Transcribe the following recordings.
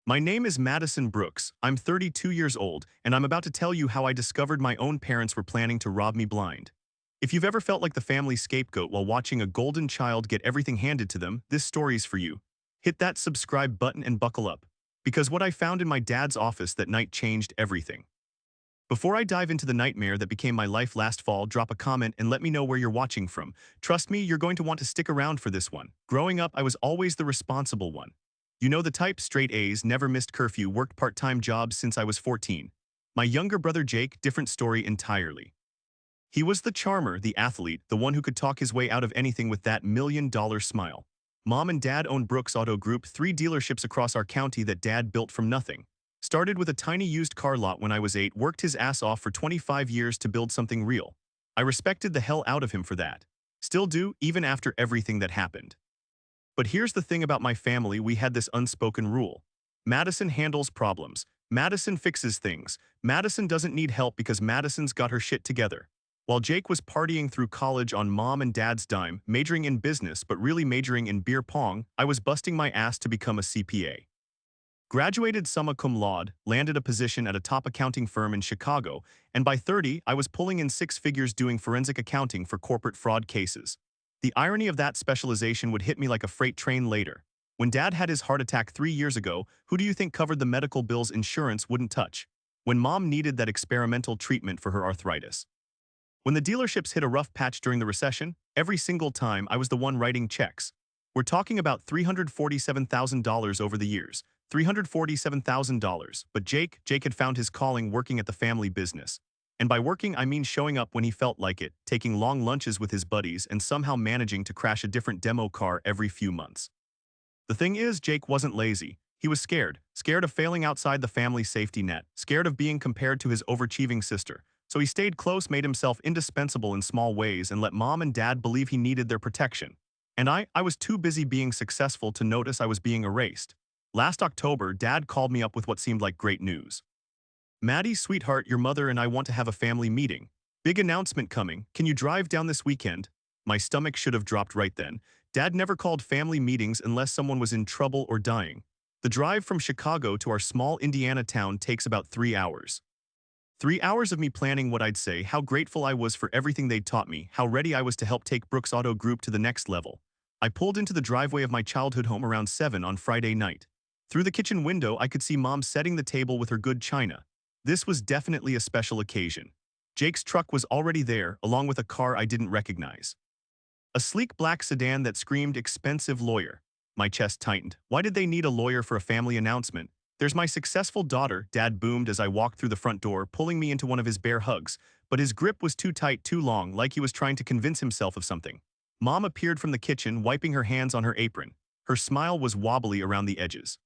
My name is Madison Brooks. I'm 32 years old, and I'm about to tell you how I discovered my own parents were planning to rob me blind. If you've ever felt like the family scapegoat while watching a golden child get everything handed to them, this story's for you. Hit that subscribe button and buckle up, because what I found in my dad's office that night changed everything. Before I dive into the nightmare that became my life last fall, drop a comment and let me know where you're watching from. Trust me, you're going to want to stick around for this one. Growing up, I was always the responsible one. You know the type, straight A's, never missed curfew, worked part-time jobs since I was 14. My younger brother Jake, different story entirely. He was the charmer, the athlete, the one who could talk his way out of anything with that $1,000,000 smile. Mom and Dad owned Brooks Auto Group, 3 dealerships across our county that Dad built from nothing. Started with a tiny used car lot when I was 8, worked his ass off for 25 years to build something real. I respected the hell out of him for that. Still do, even after everything that happened. But here's the thing about my family, we had this unspoken rule. Madison handles problems. Madison fixes things. Madison doesn't need help because Madison's got her shit together. While Jake was partying through college on mom and dad's dime, majoring in business but really majoring in beer pong, I was busting my ass to become a CPA. Graduated summa cum laude, landed a position at a top accounting firm in Chicago, and by 30, I was pulling in 6 figures doing forensic accounting for corporate fraud cases. The irony of that specialization would hit me like a freight train later. When Dad had his heart attack 3 years ago, who do you think covered the medical bills insurance wouldn't touch? When Mom needed that experimental treatment for her arthritis. When the dealerships hit a rough patch during the recession, every single time I was the one writing checks. We're talking about $347,000 over the years. $347,000, but Jake had found his calling working at the family business. And by working, I mean showing up when he felt like it, taking long lunches with his buddies, and somehow managing to crash a different demo car every few months. The thing is, Jake wasn't lazy. He was scared. Scared of failing outside the family safety net. Scared of being compared to his overachieving sister. So he stayed close, made himself indispensable in small ways, and let Mom and Dad believe he needed their protection. And I was too busy being successful to notice I was being erased. Last October, Dad called me up with what seemed like great news. "Maddie, sweetheart, your mother and I want to have a family meeting. Big announcement coming. Can you drive down this weekend?" My stomach should have dropped right then. Dad never called family meetings unless someone was in trouble or dying. The drive from Chicago to our small Indiana town takes about 3 hours. 3 hours of me planning what I'd say, how grateful I was for everything they'd taught me, how ready I was to help take Brooks Auto Group to the next level. I pulled into the driveway of my childhood home around 7 on Friday night. Through the kitchen window, I could see Mom setting the table with her good china. This was definitely a special occasion. Jake's truck was already there, along with a car I didn't recognize. A sleek black sedan that screamed expensive lawyer. My chest tightened. Why did they need a lawyer for a family announcement? "There's my successful daughter," Dad boomed as I walked through the front door, pulling me into one of his bear hugs. But his grip was too tight, too long, like he was trying to convince himself of something. Mom appeared from the kitchen, wiping her hands on her apron. Her smile was wobbly around the edges.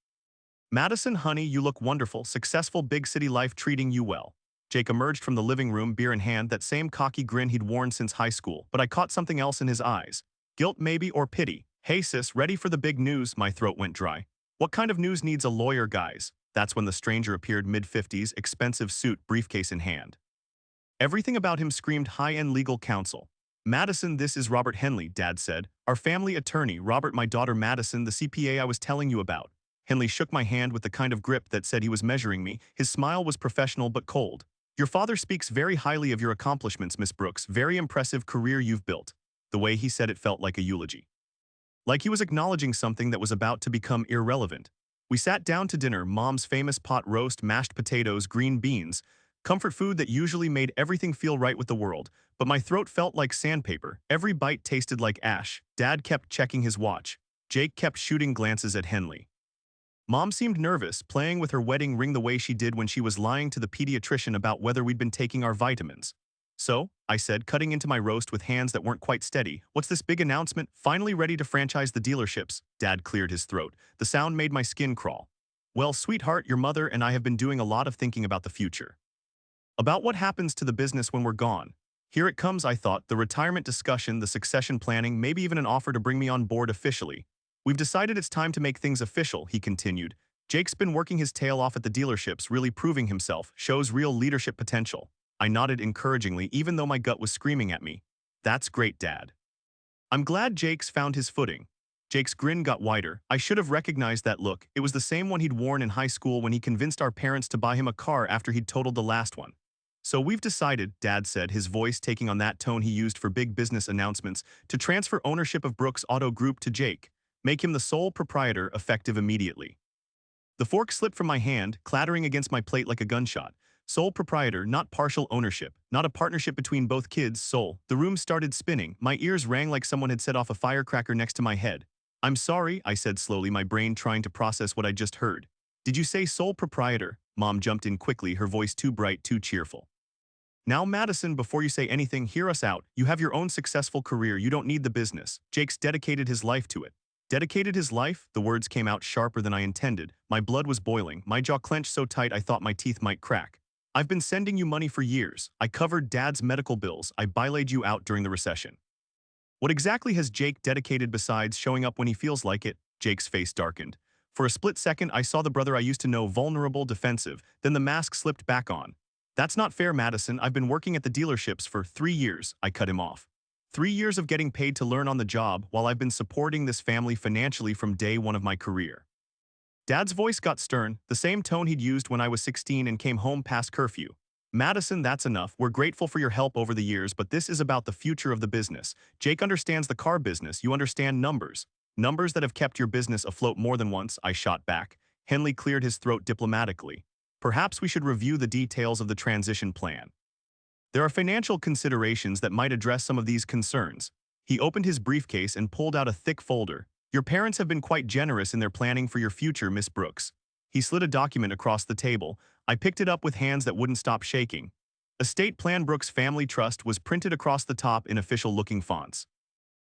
"Madison, honey, you look wonderful. Successful big city life treating you well." Jake emerged from the living room, beer in hand, that same cocky grin he'd worn since high school, but I caught something else in his eyes. Guilt maybe, or pity. "Hey sis, ready for the big news?" My throat went dry. "What kind of news needs a lawyer, guys?" That's when the stranger appeared, mid-50s, expensive suit, briefcase in hand. Everything about him screamed high-end legal counsel. "Madison, this is Robert Henley," Dad said. "Our family attorney. Robert, my daughter Madison, the CPA I was telling you about." Henley shook my hand with the kind of grip that said he was measuring me. His smile was professional but cold. "Your father speaks very highly of your accomplishments, Miss Brooks. Very impressive career you've built." The way he said it felt like a eulogy. Like he was acknowledging something that was about to become irrelevant. We sat down to dinner, Mom's famous pot roast, mashed potatoes, green beans, comfort food that usually made everything feel right with the world, but my throat felt like sandpaper. Every bite tasted like ash. Dad kept checking his watch. Jake kept shooting glances at Henley. Mom seemed nervous, playing with her wedding ring the way she did when she was lying to the pediatrician about whether we'd been taking our vitamins. "So," I said, cutting into my roast with hands that weren't quite steady, "what's this big announcement? Finally ready to franchise the dealerships?" Dad cleared his throat. The sound made my skin crawl. "Well, sweetheart, your mother and I have been doing a lot of thinking about the future. About what happens to the business when we're gone. Here it comes, I thought, the retirement discussion, the succession planning, maybe even an offer to bring me on board officially. We've decided it's time to make things official," he continued. "Jake's been working his tail off at the dealerships, really proving himself, shows real leadership potential." I nodded encouragingly, even though my gut was screaming at me. "That's great, Dad. I'm glad Jake's found his footing." Jake's grin got wider. I should have recognized that look. It was the same one he'd worn in high school when he convinced our parents to buy him a car after he'd totaled the last one. So we've decided, Dad said, his voice taking on that tone he used for big business announcements, to transfer ownership of Brooks Auto Group to Jake. Make him the sole proprietor effective immediately. The fork slipped from my hand, clattering against my plate like a gunshot. Sole proprietor, not partial ownership, not a partnership between both kids, sole. The room started spinning. My ears rang like someone had set off a firecracker next to my head. I'm sorry, I said slowly, my brain trying to process what I just heard. Did you say sole proprietor? Mom jumped in quickly, her voice too bright, too cheerful. Now, Madison, before you say anything, hear us out. You have your own successful career. You don't need the business. Jake's dedicated his life to it. Dedicated his life? The words came out sharper than I intended. My blood was boiling, my jaw clenched so tight I thought my teeth might crack. I've been sending you money for years. I covered Dad's medical bills. I bilaid you out during the recession. What exactly has Jake dedicated besides showing up when he feels like it? Jake's face darkened. For a split second, I saw the brother I used to know vulnerable, defensive, then the mask slipped back on. That's not fair, Madison. I've been working at the dealerships for 3 years, I cut him off. 3 years of getting paid to learn on the job while I've been supporting this family financially from day one of my career. Dad's voice got stern, the same tone he'd used when I was 16 and came home past curfew. Madison, that's enough. We're grateful for your help over the years, but this is about the future of the business. Jake understands the car business. You understand numbers. Numbers that have kept your business afloat more than once, I shot back. Henley cleared his throat diplomatically. Perhaps we should review the details of the transition plan. There are financial considerations that might address some of these concerns. He opened his briefcase and pulled out a thick folder. Your parents have been quite generous in their planning for your future, Miss Brooks. He slid a document across the table. I picked it up with hands that wouldn't stop shaking. Estate Plan Brooks Family Trust was printed across the top in official-looking fonts.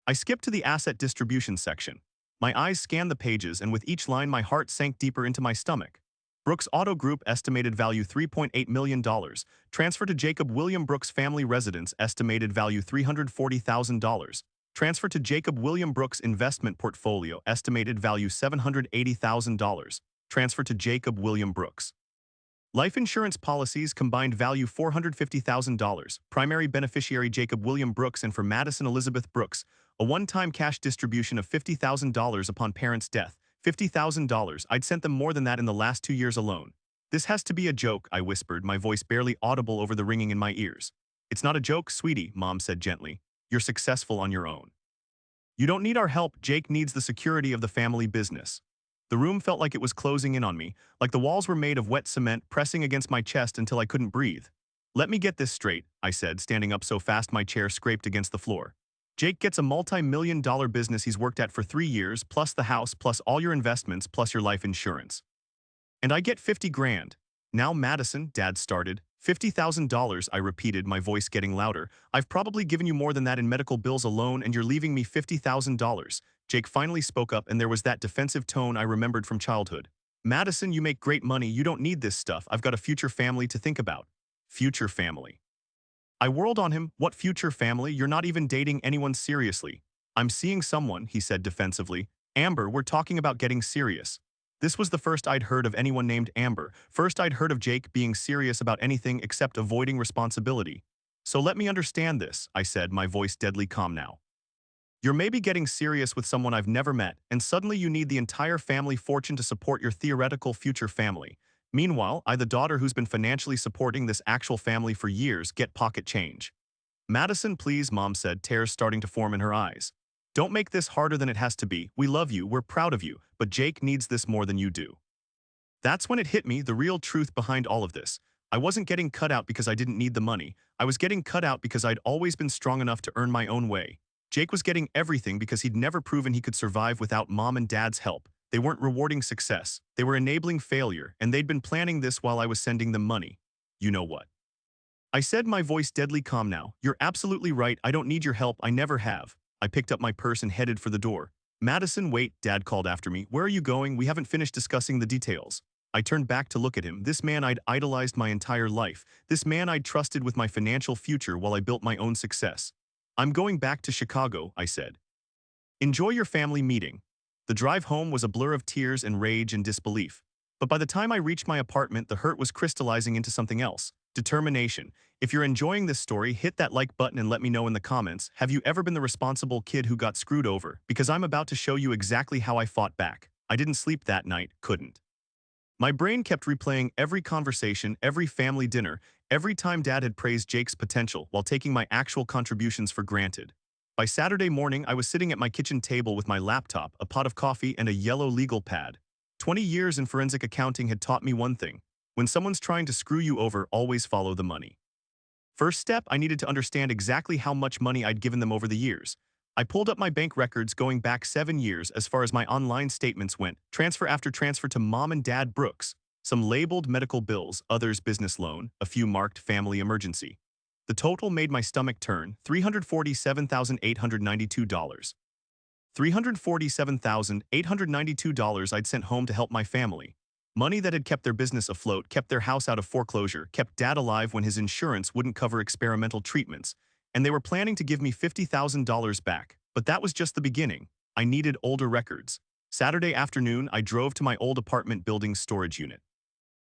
I skipped to the asset distribution section. My eyes scanned the pages, and with each line my heart sank deeper into my stomach. Brooks Auto Group estimated value $3.8 million. Transfer to Jacob William Brooks Family Residence estimated value $340,000. Transfer to Jacob William Brooks Investment Portfolio estimated value $780,000. Transfer to Jacob William Brooks. Life insurance policies combined value $450,000. Primary beneficiary Jacob William Brooks, and for Madison Elizabeth Brooks, a one-time cash distribution of $50,000 upon parents' death. $50,000. I'd sent them more than that in the last 2 years alone. This has to be a joke, I whispered, my voice barely audible over the ringing in my ears. It's not a joke, sweetie, Mom said gently. You're successful on your own. You don't need our help. Jake needs the security of the family business. The room felt like it was closing in on me, like the walls were made of wet cement pressing against my chest until I couldn't breathe. Let me get this straight, I said, standing up so fast my chair scraped against the floor. Jake gets a multi-million-dollar business he's worked at for 3 years, plus the house, plus all your investments, plus your life insurance. And I get 50 grand. Now, Madison, Dad started. $50,000, I repeated, my voice getting louder. I've probably given you more than that in medical bills alone, and you're leaving me $50,000. Jake finally spoke up, and there was that defensive tone I remembered from childhood. Madison, you make great money. You don't need this stuff. I've got a future family to think about. Future family. I whirled on him. What future family? You're not even dating anyone seriously. I'm seeing someone, he said defensively. Amber, we're talking about getting serious. This was the first I'd heard of anyone named Amber. First I'd heard of Jake being serious about anything except avoiding responsibility. So let me understand this, I said, my voice deadly calm now. You're maybe getting serious with someone I've never met, and suddenly you need the entire family fortune to support your theoretical future family. Meanwhile, I, the daughter who's been financially supporting this actual family for years, get pocket change. Madison, please, Mom said, tears starting to form in her eyes. Don't make this harder than it has to be. We love you, we're proud of you, but Jake needs this more than you do. That's when it hit me, the real truth behind all of this. I wasn't getting cut out because I didn't need the money. I was getting cut out because I'd always been strong enough to earn my own way. Jake was getting everything because he'd never proven he could survive without Mom and Dad's help. They weren't rewarding success. They were enabling failure, and they'd been planning this while I was sending them money. You know what? I said, my voice deadly calm now. You're absolutely right. I don't need your help. I never have. I picked up my purse and headed for the door. Madison, wait, Dad called after me. Where are you going? We haven't finished discussing the details. I turned back to look at him. This man I'd idolized my entire life. This man I'd trusted with my financial future while I built my own success. I'm going back to Chicago, I said. Enjoy your family meeting. The drive home was a blur of tears and rage and disbelief. But by the time I reached my apartment, the hurt was crystallizing into something else. Determination. If you're enjoying this story, hit that like button and let me know in the comments, have you ever been the responsible kid who got screwed over? Because I'm about to show you exactly how I fought back. I didn't sleep that night, couldn't. My brain kept replaying every conversation, every family dinner, every time Dad had praised Jake's potential while taking my actual contributions for granted. By Saturday morning, I was sitting at my kitchen table with my laptop, a pot of coffee, and a yellow legal pad. 20 years in forensic accounting had taught me one thing. When someone's trying to screw you over, always follow the money. First step, I needed to understand exactly how much money I'd given them over the years. I pulled up my bank records going back 7 years as far as my online statements went, transfer after transfer to Mom and Dad Brooks, some labeled medical bills, others business loan, a few marked family emergency. The total made my stomach turn, $347,892. $347,892 I'd sent home to help my family. Money that had kept their business afloat, kept their house out of foreclosure, kept Dad alive when his insurance wouldn't cover experimental treatments, and they were planning to give me $50,000 back. But that was just the beginning. I needed older records. Saturday afternoon, I drove to my old apartment building's storage unit.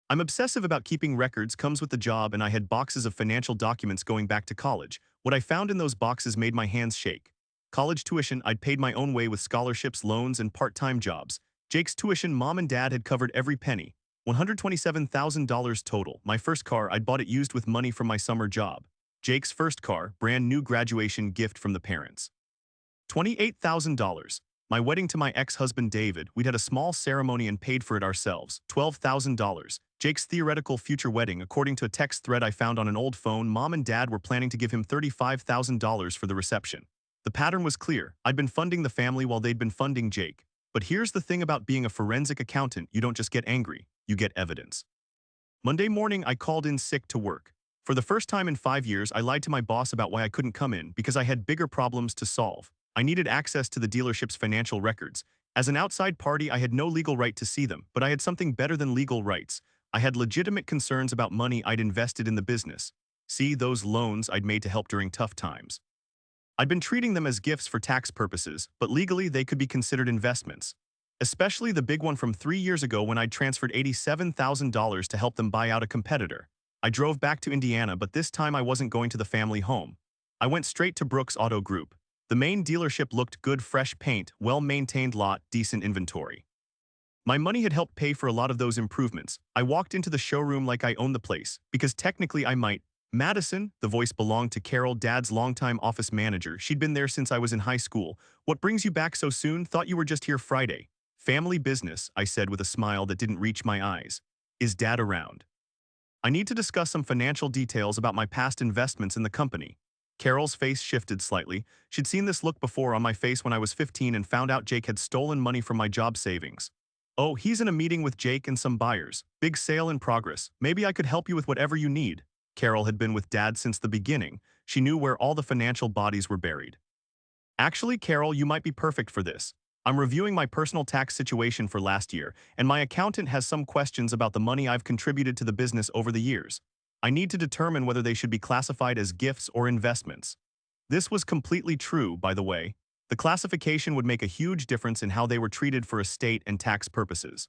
I'm obsessive about keeping records, comes with the job, and I had boxes of financial documents going back to college. What I found in those boxes made my hands shake. College tuition I'd paid my own way with scholarships, loans, and part-time jobs. Jake's tuition, Mom and Dad had covered every penny. $127,000 total. My first car, I'd bought it used with money from my summer job. Jake's first car, brand new graduation gift from the parents. $28,000. My wedding to my ex-husband David, we'd had a small ceremony and paid for it ourselves. $12,000. Jake's theoretical future wedding, according to a text thread I found on an old phone, Mom and Dad were planning to give him $35,000 for the reception. The pattern was clear. I'd been funding the family while they'd been funding Jake. But here's the thing about being a forensic accountant, you don't just get angry, you get evidence. Monday morning, I called in sick to work. For the first time in 5 years, I lied to my boss about why I couldn't come in because I had bigger problems to solve. I needed access to the dealership's financial records. As an outside party, I had no legal right to see them, but I had something better than legal rights. I had legitimate concerns about money I'd invested in the business. See, those loans I'd made to help during tough times. I'd been treating them as gifts for tax purposes, but legally they could be considered investments. Especially the big one from 3 years ago when I'd transferred $87,000 to help them buy out a competitor. I drove back to Indiana, but this time I wasn't going to the family home. I went straight to Brooks Auto Group. The main dealership looked good, fresh paint, well-maintained lot, decent inventory. My money had helped pay for a lot of those improvements. I walked into the showroom like I owned the place, because technically I might. Madison, the voice belonged to Carol, Dad's longtime office manager. She'd been there since I was in high school. What brings you back so soon? Thought you were just here Friday. Family business, I said with a smile that didn't reach my eyes. Is Dad around? I need to discuss some financial details about my past investments in the company. Carol's face shifted slightly. She'd seen this look before on my face when I was 15 and found out Jake had stolen money from my job savings. Oh, he's in a meeting with Jake and some buyers. Big sale in progress. Maybe I could help you with whatever you need. Carol had been with Dad since the beginning. She knew where all the financial bodies were buried. Actually, Carol, you might be perfect for this. I'm reviewing my personal tax situation for last year, and my accountant has some questions about the money I've contributed to the business over the years. I need to determine whether they should be classified as gifts or investments. This was completely true, by the way. The classification would make a huge difference in how they were treated for estate and tax purposes.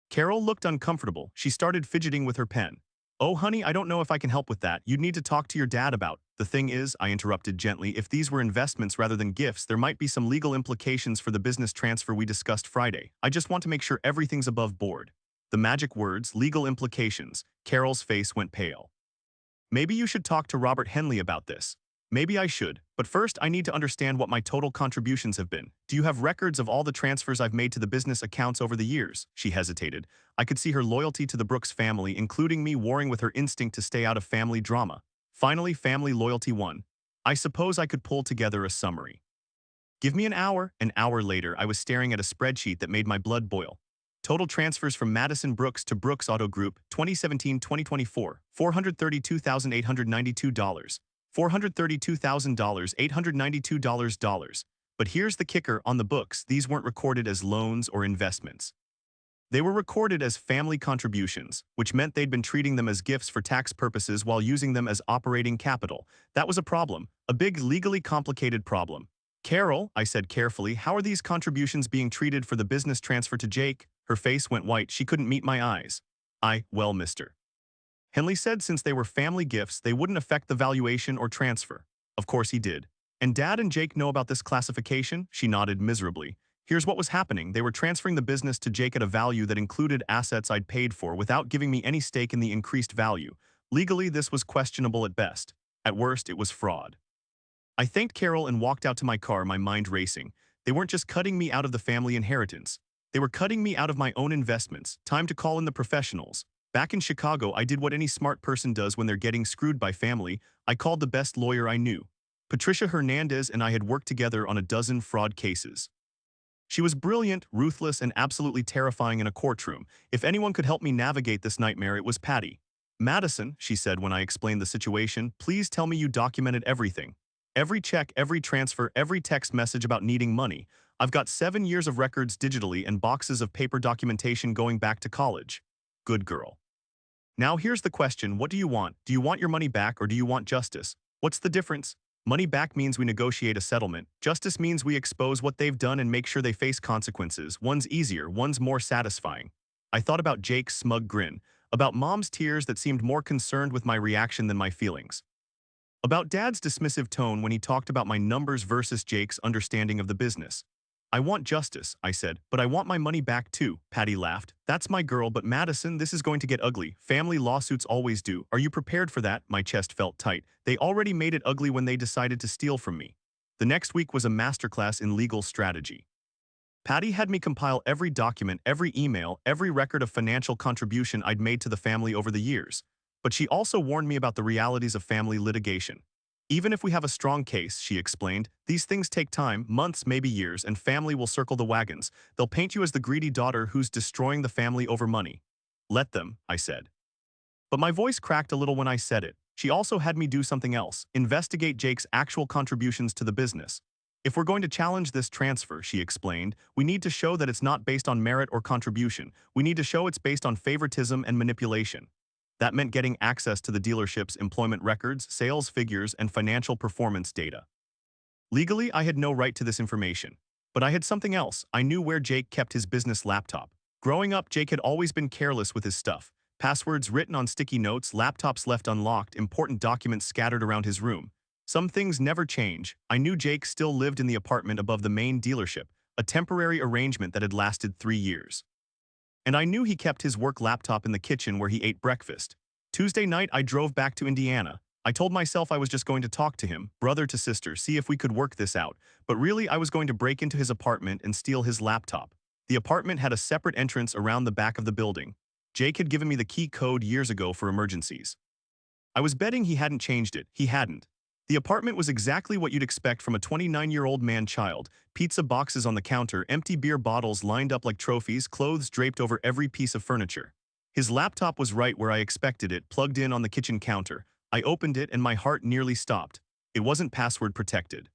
Carol looked uncomfortable. She started fidgeting with her pen. Oh, honey, I don't know if I can help with that. You'd need to talk to your dad about. The thing is, I interrupted gently, if these were investments rather than gifts, there might be some legal implications for the business transfer we discussed Friday. I just want to make sure everything's above board. The magic words, legal implications. Carol's face went pale. Maybe you should talk to Robert Henley about this. Maybe I should, but first I need to understand what my total contributions have been. Do you have records of all the transfers I've made to the business accounts over the years? She hesitated. I could see her loyalty to the Brooks family, including me, warring with her instinct to stay out of family drama. Finally, family loyalty won. I suppose I could pull together a summary. Give me an hour. An hour later, I was staring at a spreadsheet that made my blood boil. Total transfers from Madison Brooks to Brooks Auto Group, 2017-2024, $432,892. $432,000, $892. But here's the kicker, on the books, these weren't recorded as loans or investments. They were recorded as family contributions, which meant they'd been treating them as gifts for tax purposes while using them as operating capital. That was a problem, a big, legally complicated problem. Carol, I said carefully, how are these contributions being treated for the business transfer to Jake? Her face went white. She couldn't meet my eyes. Well, mister. Henley said since they were family gifts, they wouldn't affect the valuation or transfer. Of course he did. And Dad and Jake know about this classification? She nodded miserably. Here's what was happening. They were transferring the business to Jake at a value that included assets I'd paid for without giving me any stake in the increased value. Legally, this was questionable at best. At worst, it was fraud. I thanked Carol and walked out to my car, my mind racing. They weren't just cutting me out of the family inheritance. They were cutting me out of my own investments. Time to call in the professionals. Back in Chicago, I did what any smart person does when they're getting screwed by family. I called the best lawyer I knew. Patricia Hernandez and I had worked together on a dozen fraud cases. She was brilliant, ruthless, and absolutely terrifying in a courtroom. If anyone could help me navigate this nightmare, it was Patty. Madison, she said when I explained the situation, please tell me you documented everything. Every check, every transfer, every text message about needing money. I've got 7 years of records digitally and boxes of paper documentation going back to college. Good girl. Now here's the question, what do you want? Do you want your money back or do you want justice? What's the difference? Money back means we negotiate a settlement. Justice means we expose what they've done and make sure they face consequences. One's easier, one's more satisfying. I thought about Jake's smug grin, about Mom's tears that seemed more concerned with my reaction than my feelings. About Dad's dismissive tone when he talked about my numbers versus Jake's understanding of the business. I want justice, I said, but I want my money back too, Patty laughed. That's my girl, but Madison, this is going to get ugly. Family lawsuits always do. Are you prepared for that? My chest felt tight. They already made it ugly when they decided to steal from me. The next week was a masterclass in legal strategy. Patty had me compile every document, every email, every record of financial contribution I'd made to the family over the years. But she also warned me about the realities of family litigation. Even if we have a strong case, she explained, these things take time, months, maybe years, and family will circle the wagons. They'll paint you as the greedy daughter who's destroying the family over money. Let them, I said. But my voice cracked a little when I said it. She also had me do something else, investigate Jake's actual contributions to the business. If we're going to challenge this transfer, she explained, we need to show that it's not based on merit or contribution. We need to show it's based on favoritism and manipulation. That meant getting access to the dealership's employment records, sales figures, and financial performance data. Legally, I had no right to this information. But I had something else. I knew where Jake kept his business laptop. Growing up, Jake had always been careless with his stuff. Passwords written on sticky notes, laptops left unlocked, important documents scattered around his room. Some things never change. I knew Jake still lived in the apartment above the main dealership, a temporary arrangement that had lasted 3 years. And I knew he kept his work laptop in the kitchen where he ate breakfast. Tuesday night, I drove back to Indiana. I told myself I was just going to talk to him, brother to sister, see if we could work this out. But really, I was going to break into his apartment and steal his laptop. The apartment had a separate entrance around the back of the building. Jake had given me the key code years ago for emergencies. I was betting he hadn't changed it. He hadn't. The apartment was exactly what you'd expect from a 29-year-old man-child. Pizza boxes on the counter, empty beer bottles lined up like trophies, clothes draped over every piece of furniture. His laptop was right where I expected it, plugged in on the kitchen counter. I opened it and my heart nearly stopped. It wasn't password protected.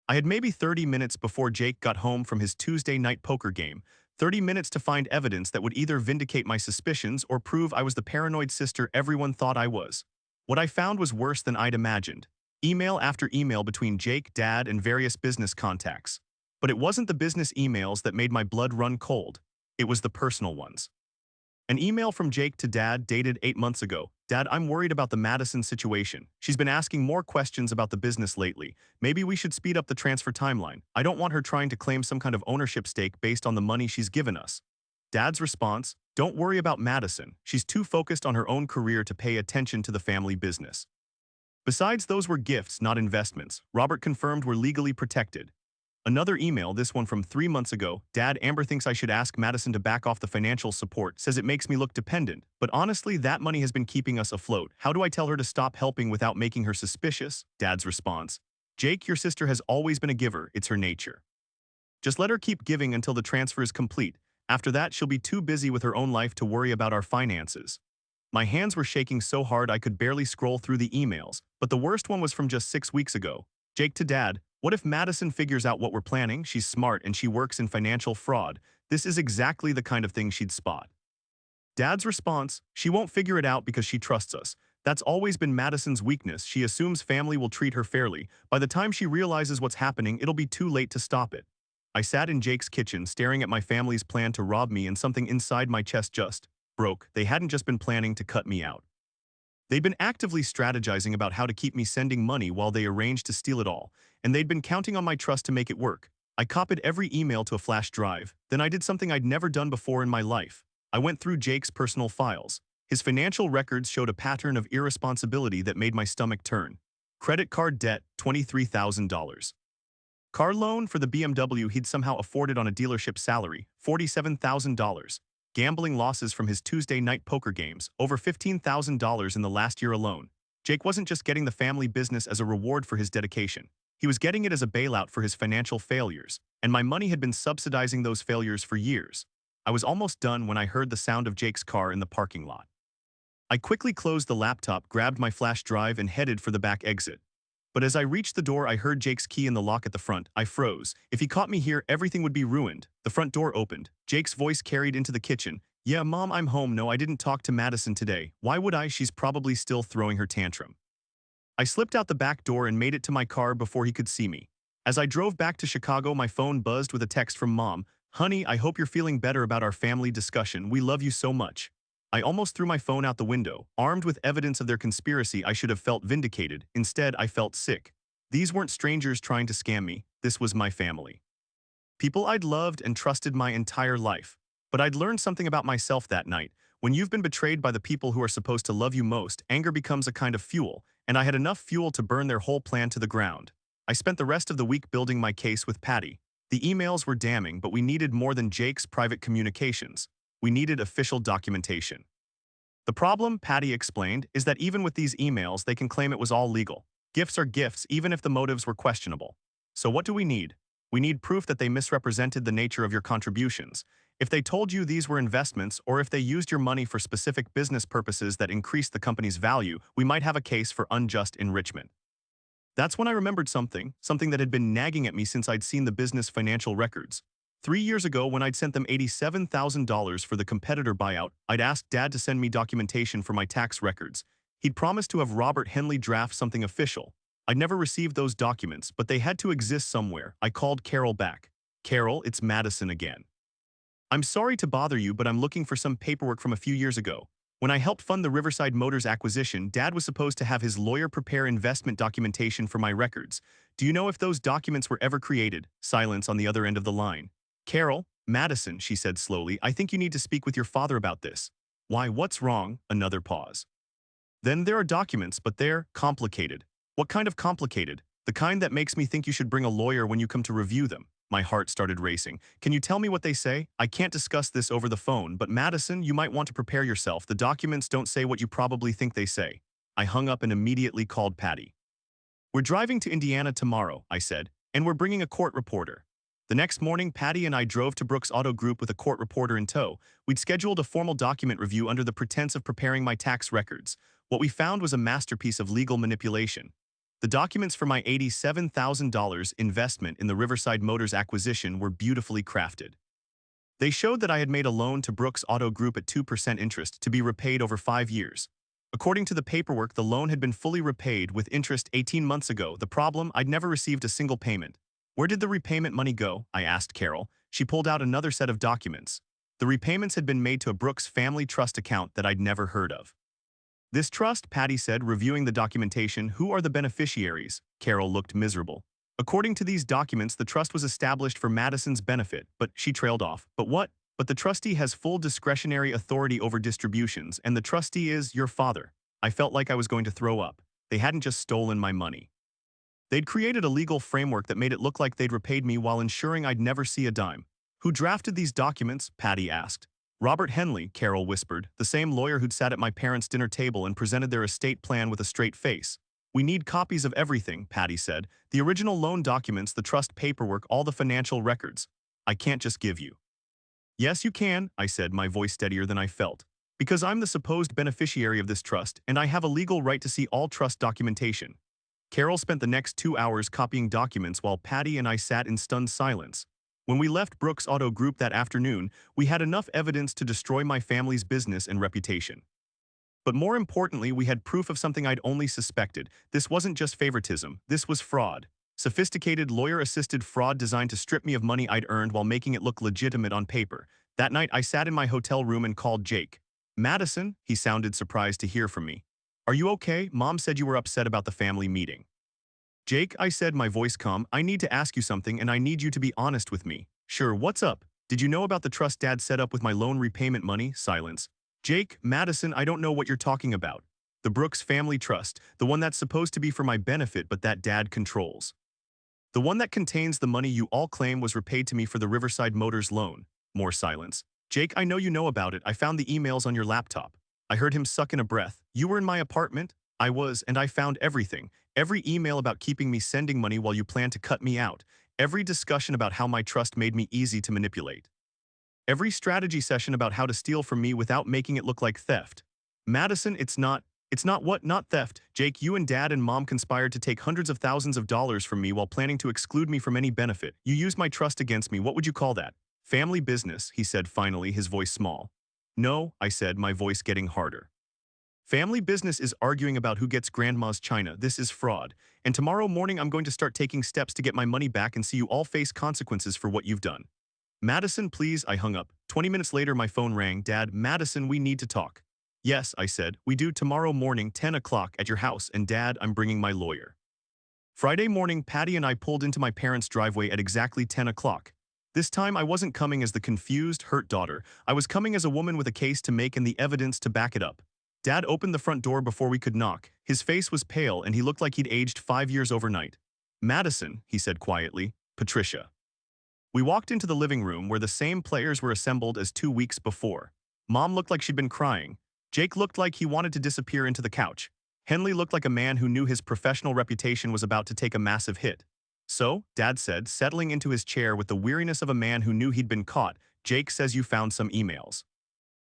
I had maybe 30 minutes before Jake got home from his Tuesday night poker game. 30 minutes to find evidence that would either vindicate my suspicions or prove I was the paranoid sister everyone thought I was. What I found was worse than I'd imagined. Email after email between Jake, Dad, and various business contacts. But it wasn't the business emails that made my blood run cold. It was the personal ones. An email from Jake to Dad dated 8 months ago. Dad, I'm worried about the Madison situation. She's been asking more questions about the business lately. Maybe we should speed up the transfer timeline. I don't want her trying to claim some kind of ownership stake based on the money she's given us. Dad's response, don't worry about Madison. She's too focused on her own career to pay attention to the family business. Besides, those were gifts, not investments. Robert confirmed we're legally protected. Another email, this one from 3 months ago. Dad, Amber thinks I should ask Madison to back off the financial support, says it makes me look dependent. But honestly, that money has been keeping us afloat. How do I tell her to stop helping without making her suspicious? Dad's response, Jake, your sister has always been a giver. It's her nature. Just let her keep giving until the transfer is complete. After that, she'll be too busy with her own life to worry about our finances. My hands were shaking so hard I could barely scroll through the emails, but the worst one was from just 6 weeks ago. Jake to Dad, what if Madison figures out what we're planning? She's smart and she works in financial fraud. This is exactly the kind of thing she'd spot. Dad's response, she won't figure it out because she trusts us. That's always been Madison's weakness. She assumes family will treat her fairly. By the time she realizes what's happening, it'll be too late to stop it. I sat in Jake's kitchen, staring at my family's plan to rob me, and something inside my chest just broke. They hadn't just been planning to cut me out. They'd been actively strategizing about how to keep me sending money while they arranged to steal it all, and they'd been counting on my trust to make it work. I copied every email to a flash drive, then I did something I'd never done before in my life. I went through Jake's personal files. His financial records showed a pattern of irresponsibility that made my stomach turn. Credit card debt, $23,000. Car loan for the BMW he'd somehow afforded on a dealership salary, $47,000. Gambling losses from his Tuesday night poker games, over $15,000 in the last year alone. Jake wasn't just getting the family business as a reward for his dedication. He was getting it as a bailout for his financial failures, and my money had been subsidizing those failures for years. I was almost done when I heard the sound of Jake's car in the parking lot. I quickly closed the laptop, grabbed my flash drive, and headed for the back exit. But as I reached the door, I heard Jake's key in the lock at the front. I froze. If he caught me here, everything would be ruined. The front door opened. Jake's voice carried into the kitchen. "Yeah, Mom, I'm home. No, I didn't talk to Madison today. Why would I? She's probably still throwing her tantrum." I slipped out the back door and made it to my car before he could see me. As I drove back to Chicago, my phone buzzed with a text from Mom. "Honey, I hope you're feeling better about our family discussion. We love you so much." I almost threw my phone out the window. Armed with evidence of their conspiracy, I should have felt vindicated. Instead, I felt sick. These weren't strangers trying to scam me. This was my family. People I'd loved and trusted my entire life. But I'd learned something about myself that night. When you've been betrayed by the people who are supposed to love you most, anger becomes a kind of fuel, and I had enough fuel to burn their whole plan to the ground. I spent the rest of the week building my case with Patty. The emails were damning, but we needed more than Jake's private communications. We needed official documentation. The problem, Patty explained, is that even with these emails, they can claim it was all legal. Gifts are gifts, even if the motives were questionable. So what do we need? We need proof that they misrepresented the nature of your contributions. If they told you these were investments, or if they used your money for specific business purposes that increased the company's value, we might have a case for unjust enrichment. That's when I remembered something that had been nagging at me since I'd seen the business financial records. 3 years ago, when I'd sent them $87,000 for the competitor buyout, I'd asked Dad to send me documentation for my tax records. He'd promised to have Robert Henley draft something official. I'd never received those documents, but they had to exist somewhere. I called Carol back. "Carol, it's Madison again. I'm sorry to bother you, but I'm looking for some paperwork from a few years ago. When I helped fund the Riverside Motors acquisition, Dad was supposed to have his lawyer prepare investment documentation for my records. Do you know if those documents were ever created?" Silence on the other end of the line. "Carol, Madison," she said slowly, "I think you need to speak with your father about this." "Why, what's wrong?" Another pause. "Then there are documents, but they're complicated." "What kind of complicated?" "The kind that makes me think you should bring a lawyer when you come to review them." My heart started racing. "Can you tell me what they say? I can't discuss this over the phone, but Madison, you might want to prepare yourself. The documents don't say what you probably think they say." I hung up and immediately called Patty. "We're driving to Indiana tomorrow," I said, "and we're bringing a court reporter." The next morning, Patty and I drove to Brooks Auto Group with a court reporter in tow. We'd scheduled a formal document review under the pretense of preparing my tax records. What we found was a masterpiece of legal manipulation. The documents for my $87,000 investment in the Riverside Motors acquisition were beautifully crafted. They showed that I had made a loan to Brooks Auto Group at 2% interest to be repaid over 5 years. According to the paperwork, the loan had been fully repaid with interest 18 months ago. The problem, I'd never received a single payment. "Where did the repayment money go?" I asked Carol. She pulled out another set of documents. The repayments had been made to a Brooks family trust account that I'd never heard of. "This trust," Patty said, reviewing the documentation. "Who are the beneficiaries?" Carol looked miserable. "According to these documents, the trust was established for Madison's benefit," but she trailed off. "But what?" "But the trustee has full discretionary authority over distributions, and the trustee is your father." I felt like I was going to throw up. They hadn't just stolen my money. They'd created a legal framework that made it look like they'd repaid me while ensuring I'd never see a dime. "Who drafted these documents?" Patty asked. "Robert Henley," Carol whispered, "the same lawyer who'd sat at my parents' dinner table and presented their estate plan with a straight face." "We need copies of everything," Patty said. "The original loan documents, the trust paperwork, all the financial records. I can't just give you." "Yes, you can," I said, my voice steadier than I felt. "Because I'm the supposed beneficiary of this trust, and I have a legal right to see all trust documentation." Carol spent the next 2 hours copying documents while Patty and I sat in stunned silence. When we left Brooks Auto Group that afternoon, we had enough evidence to destroy my family's business and reputation. But more importantly, we had proof of something I'd only suspected. This wasn't just favoritism, this was fraud. Sophisticated lawyer-assisted fraud designed to strip me of money I'd earned while making it look legitimate on paper. That night, I sat in my hotel room and called Jake. "Madison," he sounded surprised to hear from me. Are you okay? Mom said you were upset about the family meeting. Jake, I said, my voice calm, I need to ask you something and I need you to be honest with me. Sure, what's up? Did you know about the trust Dad set up with my loan repayment money? Silence. Jake, Madison, I don't know what you're talking about. The Brooks Family Trust, the one that's supposed to be for my benefit but that Dad controls. The one that contains the money you all claim was repaid to me for the Riverside Motors loan. More silence. Jake, I know you know about it. I found the emails on your laptop. I heard him suck in a breath. You were in my apartment? I was, and I found everything. Every email about keeping me sending money while you plan to cut me out. Every discussion about how my trust made me easy to manipulate. Every strategy session about how to steal from me without making it look like theft. Madison, it's not what, not theft. Jake, you and Dad and Mom conspired to take hundreds of thousands of dollars from me while planning to exclude me from any benefit. You used my trust against me. What would you call that? Family business, he said finally, his voice small. No, I said, my voice getting harder. Family business is arguing about who gets grandma's china. This is fraud. And tomorrow morning I'm going to start taking steps to get my money back and see you all face consequences for what you've done. Madison, please, I hung up. 20 minutes later my phone rang. Dad, Madison, we need to talk. Yes, I said, we do tomorrow morning 10 o'clock at your house and Dad, I'm bringing my lawyer. Friday morning, Patty and I pulled into my parents' driveway at exactly 10 o'clock. This time I wasn't coming as the confused, hurt daughter. I was coming as a woman with a case to make and the evidence to back it up. Dad opened the front door before we could knock. His face was pale and he looked like he'd aged 5 years overnight. Madison, he said quietly. Patricia. We walked into the living room where the same players were assembled as 2 weeks before. Mom looked like she'd been crying. Jake looked like he wanted to disappear into the couch. Henley looked like a man who knew his professional reputation was about to take a massive hit. So, Dad said, settling into his chair with the weariness of a man who knew he'd been caught, Jake says you found some emails.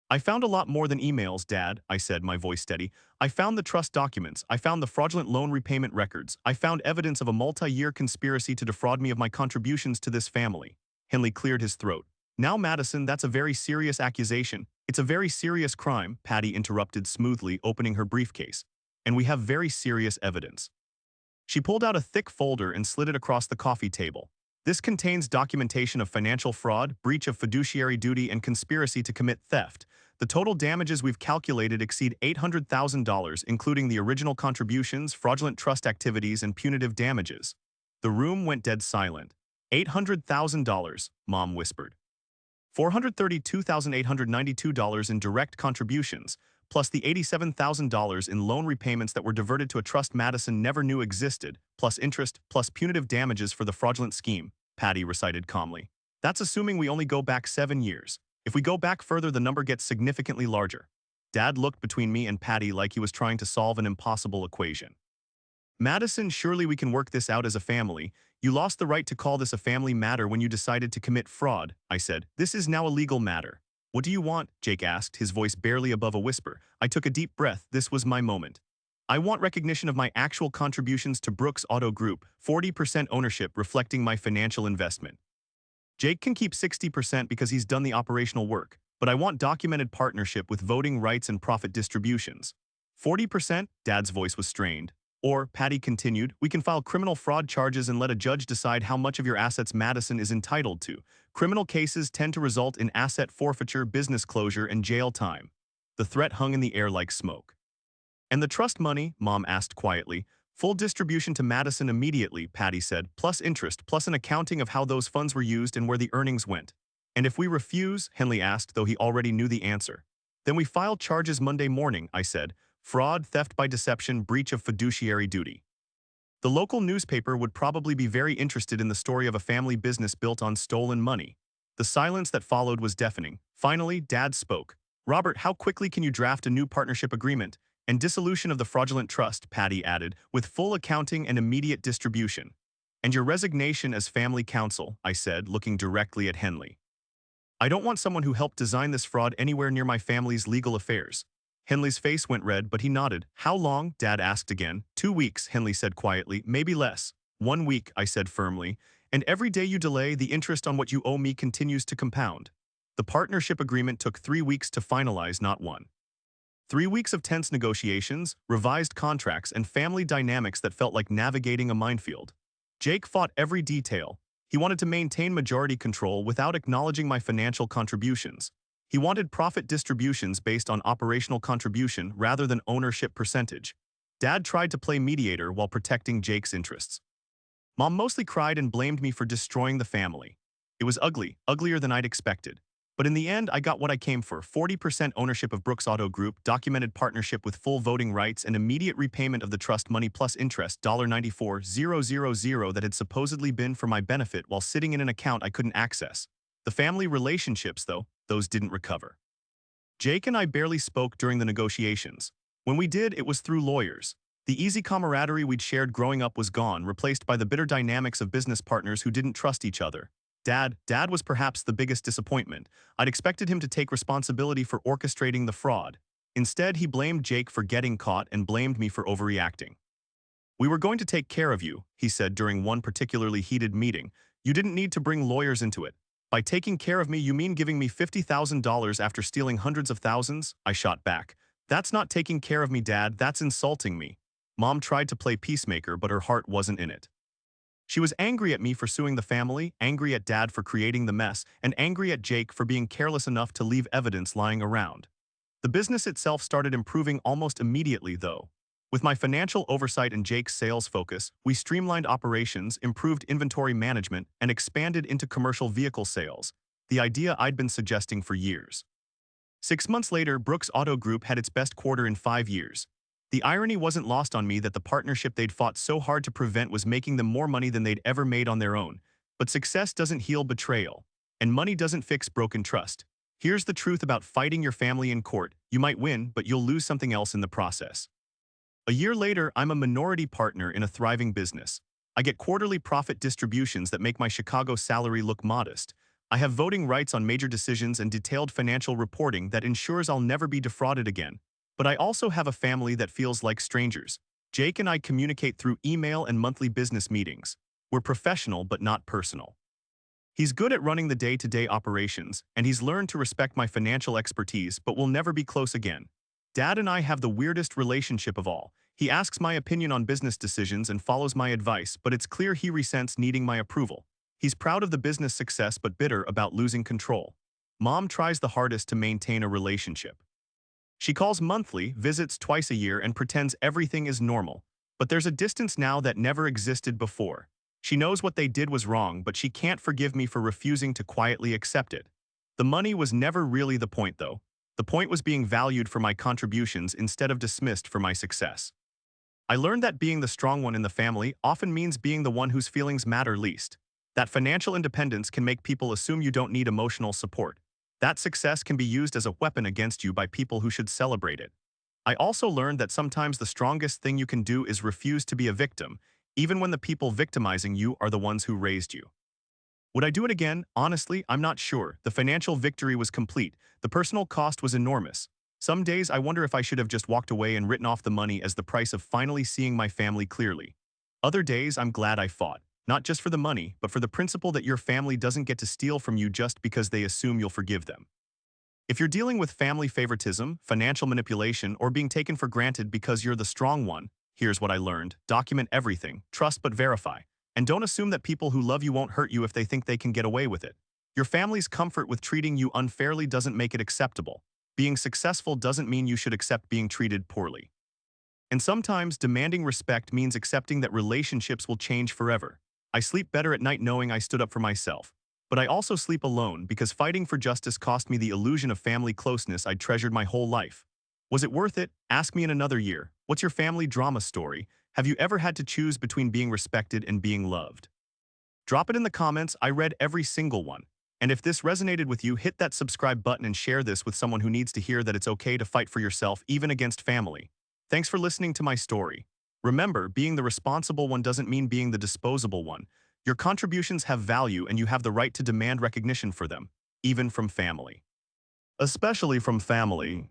I found a lot more than emails, Dad, I said, my voice steady. I found the trust documents. I found the fraudulent loan repayment records. I found evidence of a multi-year conspiracy to defraud me of my contributions to this family. Henley cleared his throat. Now, Madison, that's a very serious accusation. It's a very serious crime, Patty interrupted smoothly, opening her briefcase. And we have very serious evidence. She pulled out a thick folder and slid it across the coffee table. This contains documentation of financial fraud, breach of fiduciary duty, and conspiracy to commit theft. The total damages we've calculated exceed $800,000, including the original contributions, fraudulent trust activities, and punitive damages. The room went dead silent. $800,000, Mom whispered. $432,892 in direct contributions, plus the $87,000 in loan repayments that were diverted to a trust Madison never knew existed, plus interest, plus punitive damages for the fraudulent scheme, Patty recited calmly. That's assuming we only go back 7 years. If we go back further, the number gets significantly larger. Dad looked between me and Patty like he was trying to solve an impossible equation. Madison, surely we can work this out as a family. You lost the right to call this a family matter when you decided to commit fraud, I said. This is now a legal matter. What do you want? Jake asked, his voice barely above a whisper. I took a deep breath. This was my moment. I want recognition of my actual contributions to Brooks Auto Group, 40% ownership reflecting my financial investment. Jake can keep 60% because he's done the operational work, but I want documented partnership with voting rights and profit distributions. 40%? Dad's voice was strained. Or, Patty continued, we can file criminal fraud charges and let a judge decide how much of your assets Madison is entitled to. Criminal cases tend to result in asset forfeiture, business closure, and jail time. The threat hung in the air like smoke. And the trust money? Mom asked quietly. Full distribution to Madison immediately, Patty said, plus interest, plus an accounting of how those funds were used and where the earnings went. And if we refuse? Henley asked, though he already knew the answer. Then we file charges Monday morning, I said. Fraud, theft by deception, breach of fiduciary duty. The local newspaper would probably be very interested in the story of a family business built on stolen money. The silence that followed was deafening. Finally, Dad spoke. Robert, how quickly can you draft a new partnership agreement? And dissolution of the fraudulent trust, Patty added, with full accounting and immediate distribution. And your resignation as family counsel, I said, looking directly at Henley. I don't want someone who helped design this fraud anywhere near my family's legal affairs. Henley's face went red, but he nodded. How long? Dad asked again. 2 weeks, Henley said quietly, maybe less. 1 week, I said firmly. And every day you delay, the interest on what you owe me continues to compound. The partnership agreement took 3 weeks to finalize, not 1. 3 weeks of tense negotiations, revised contracts, and family dynamics that felt like navigating a minefield. Jake fought every detail. He wanted to maintain majority control without acknowledging my financial contributions. He wanted profit distributions based on operational contribution rather than ownership percentage. Dad tried to play mediator while protecting Jake's interests. Mom mostly cried and blamed me for destroying the family. It was ugly, uglier than I'd expected. But in the end, I got what I came for: 40% ownership of Brooks Auto Group, documented partnership with full voting rights, and immediate repayment of the trust money plus interest $94,000 that had supposedly been for my benefit while sitting in an account I couldn't access. The family relationships, though, those didn't recover. Jake and I barely spoke during the negotiations. When we did, it was through lawyers. The easy camaraderie we'd shared growing up was gone, replaced by the bitter dynamics of business partners who didn't trust each other. Dad was perhaps the biggest disappointment. I'd expected him to take responsibility for orchestrating the fraud. Instead, he blamed Jake for getting caught and blamed me for overreacting. "We were going to take care of you," he said during one particularly heated meeting. "You didn't need to bring lawyers into it. By taking care of me, you mean giving me $50,000 after stealing hundreds of thousands?" I shot back. "That's not taking care of me, Dad. That's insulting me." Mom tried to play peacemaker, but her heart wasn't in it. She was angry at me for suing the family, angry at Dad for creating the mess, and angry at Jake for being careless enough to leave evidence lying around. The business itself started improving almost immediately, though. With my financial oversight and Jake's sales focus, we streamlined operations, improved inventory management, and expanded into commercial vehicle sales, the idea I'd been suggesting for years. 6 months later, Brooks Auto Group had its best quarter in 5 years. The irony wasn't lost on me that the partnership they'd fought so hard to prevent was making them more money than they'd ever made on their own. But success doesn't heal betrayal, and money doesn't fix broken trust. Here's the truth about fighting your family in court: you might win, but you'll lose something else in the process. A year later, I'm a minority partner in a thriving business. I get quarterly profit distributions that make my Chicago salary look modest. I have voting rights on major decisions and detailed financial reporting that ensures I'll never be defrauded again. But I also have a family that feels like strangers. Jake and I communicate through email and monthly business meetings. We're professional but not personal. He's good at running the day-to-day operations, and he's learned to respect my financial expertise, but we'll never be close again. Dad and I have the weirdest relationship of all. He asks my opinion on business decisions and follows my advice, but it's clear he resents needing my approval. He's proud of the business success but bitter about losing control. Mom tries the hardest to maintain a relationship. She calls monthly, visits twice a year, and pretends everything is normal. But there's a distance now that never existed before. She knows what they did was wrong, but she can't forgive me for refusing to quietly accept it. The money was never really the point, though. The point was being valued for my contributions instead of dismissed for my success. I learned that being the strong one in the family often means being the one whose feelings matter least. That financial independence can make people assume you don't need emotional support. That success can be used as a weapon against you by people who should celebrate it. I also learned that sometimes the strongest thing you can do is refuse to be a victim, even when the people victimizing you are the ones who raised you. Would I do it again? Honestly, I'm not sure. The financial victory was complete. The personal cost was enormous. Some days I wonder if I should have just walked away and written off the money as the price of finally seeing my family clearly. Other days I'm glad I fought. Not just for the money, but for the principle that your family doesn't get to steal from you just because they assume you'll forgive them. If you're dealing with family favoritism, financial manipulation, or being taken for granted because you're the strong one, here's what I learned: document everything, trust but verify, and don't assume that people who love you won't hurt you if they think they can get away with it. Your family's comfort with treating you unfairly doesn't make it acceptable. Being successful doesn't mean you should accept being treated poorly. And sometimes demanding respect means accepting that relationships will change forever. I sleep better at night knowing I stood up for myself. But I also sleep alone because fighting for justice cost me the illusion of family closeness I'd treasured my whole life. Was it worth it? Ask me in another year. What's your family drama story? Have you ever had to choose between being respected and being loved? Drop it in the comments. I read every single one. And if this resonated with you, hit that subscribe button and share this with someone who needs to hear that it's okay to fight for yourself, even against family. Thanks for listening to my story. Remember, being the responsible one doesn't mean being the disposable one. Your contributions have value and you have the right to demand recognition for them, even from family. Especially from family.